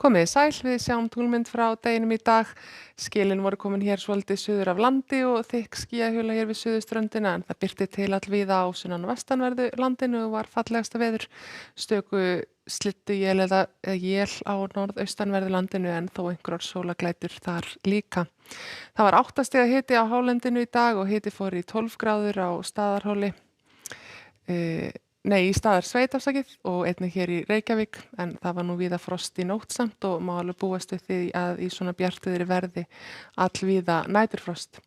Komið þið sæl, við sjáum tunglmynd frá deginum í dag. Skilin voru komin hér svolítið suður af landi og þykk skýjahula hér við suðurströndina en það birti til allvíða á sunnan og vestanverðu landinu og var fallegasta veður. Stöku slyddu él eða él á norðaustanverðu landinu en þó einhverjar sólaglætur þar líka. Það var 8 stiga hiti á hálendinu í dag og hiti fór í 12 gráður á Staðarhóli. Í Staðarsveit og einnig hér í Reykjavík en það var nú víða frost í nótt samt og má alveg búast við því að í svona bjartviðri verði allvíða næturfrost.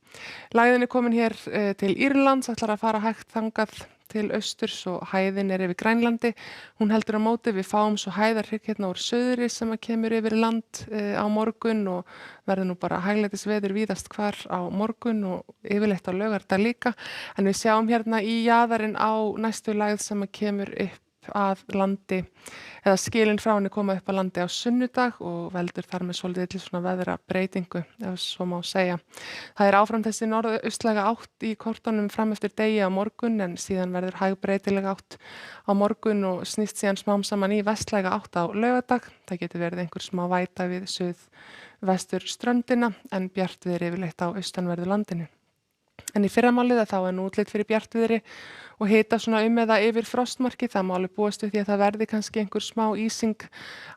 Lægðin komin hér til Írlands, ætlar að fara hægt þangað til austurs og hæðin yfir Grænlandi. Hún heldur á móti, við fáum svo hæðarhrygg hérna úr suðri sem kemur yfir land á morgun og verður nú bara hæglætis veður víðast hvar á morgun og yfirleitt á laugardag líka. En við sjáum hérna í jaðarinn á næstu lægð sem kemur upp að landi eða skilin frá henni koma upp að landi á sunnudag og veldur þar með svolítið svona veðra breytingu, ef svo má segja. Það er áfram þessi norðaustlæga átt í kortunum fram eftir degi á morgun en síðan verður hæg breytilega átt á morgun og snýst síðan smám saman í vestlæga átt á laugardag. Það getur verið einhver smá væta við suðvestur ströndina en bjartviðri yfirleitt á austanverðu landinu. En í fyrramálið þá er nú útlit fyrir bjartviðri og hita svona eða yfir frostmarki. Það má alveg búast við því að það verði kannski einhver smá ísing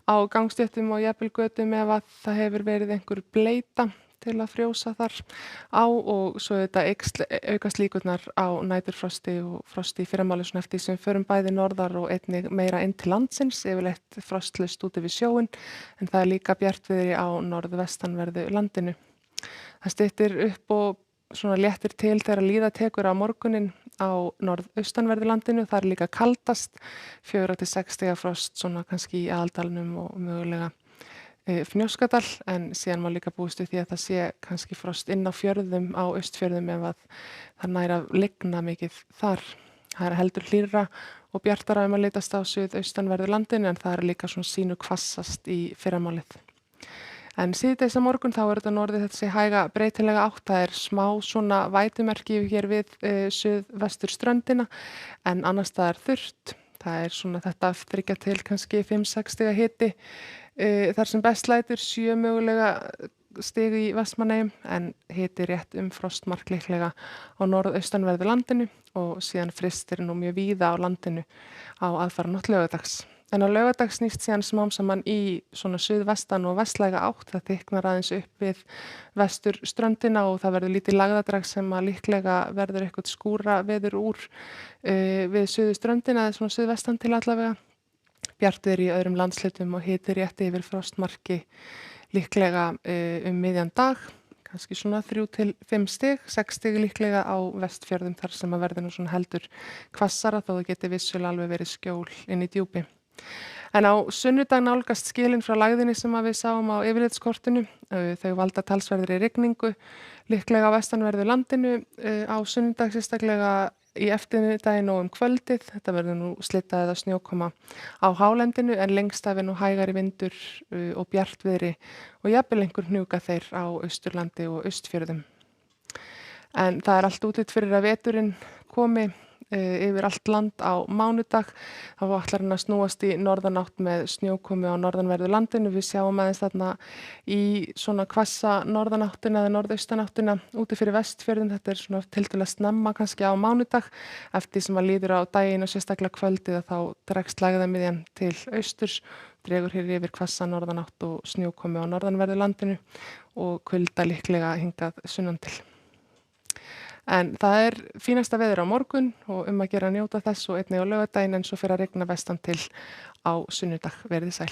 á gangstéttum og jafnvel götum ef að það hefur verið einhver bleyta til að frjósa þar á og svo þetta aukast líkurnar á næturfrosti og frosti í fyrramálið svona eftir sem förum bæði norðar og einnig meira inn til landsins, yfirleitt frostlust úti við sjóinn en það er líka bjartviðri á norðvestanverðu landinu. Það styttir upp og svona léttir til þegar líða tekur á morgunin á norðaustanverðu landinu. Það er líka kaldast, 4 til 6 stiga frost svona kannski í Aðaldalnum og mögulega Fnjóskadal en síðan má líka búist við því að það sé kannski frost inn á fjörðum á Austfjörðum ef að það nær að lygna mikið þar. Það er heldur hlýrra og bjartara að litast á suðaustanverðu landinu en það er líka svona sínu hvassast í fyrramálið. En síðdegis á morgun þá er þetta norðið þessi hæga breytilega átt. Það er smá svona vætumerki hér við suðvestur ströndina en annars staðar þurrt. Það er svona þetta þriggja til kannski 5-6 stiga hiti. Þar sem best lætur 7 mögulega stig í Vestmannaeyjum en hiti rétt frostmark líklega á norðaustanverðu landinu og síðan frystir nú mjög víða á landinu á aðfaranótt laugardags. En á laugardag snýst síðan smám saman í svona suðvestan og vestlæga átt. Það þykknar aðeins upp við vestur ströndina og það verður lítið lagðadrag sem að líklega verður eitthvað skúra veður úr við suðuströndina eða svona suðvestan til allavega. Bjartviðri í öðrum landshlutum og hiti rétt yfir frostmarki líklega miðjan dag. Kannski svona 3 til 5 stig, 6 stig líklega á Vestfjörðum þar sem að verður nú svona heldur hvassara þó það geti vissulega alveg verið skjól inn í djúpi. En á sunnudag nálgast skilin frá lægðinni sem að við sáum á yfirlitskortinu. Þau valda talsverðri rigningu, líklega á vestanverðu landinu á sunnudag sérstaklega í eftirmiðdaginn og kvöldið. Þetta verður nú slydda eða snjókoma á hálendinu en lengst af er nú hægari vindur og bjartviðri og jafnvel einhver hnjúka þeir á Austurlandi og Austfjörðum. En það er allt útlit fyrir að veturinn komi yfir allt land á mánudag. Það ætlar hann að snúast í norðanátt með snjókomi á norðanverðu landinu. Við sjáum aðeins þarna í svona hvassa norðanáttina eða norðaustanáttina úti fyrir Vestfjörðum. Þetta er svona tiltölulega snemma kannski á mánudag. Eftir sem að líður á daginn og sérstaklega kvöldið þá dregst lægðamiðjan til austurs. Dregur hér yfir hvassa norðanátt og snjókomi á norðanverðu landinu og kulda líklega hingað sunnan til. En það er fínasta veður á morgun og að gera að njóta þess og einnig á laugardaginn en svo fer að rigna vestan til á sunnudag. Verið sæl.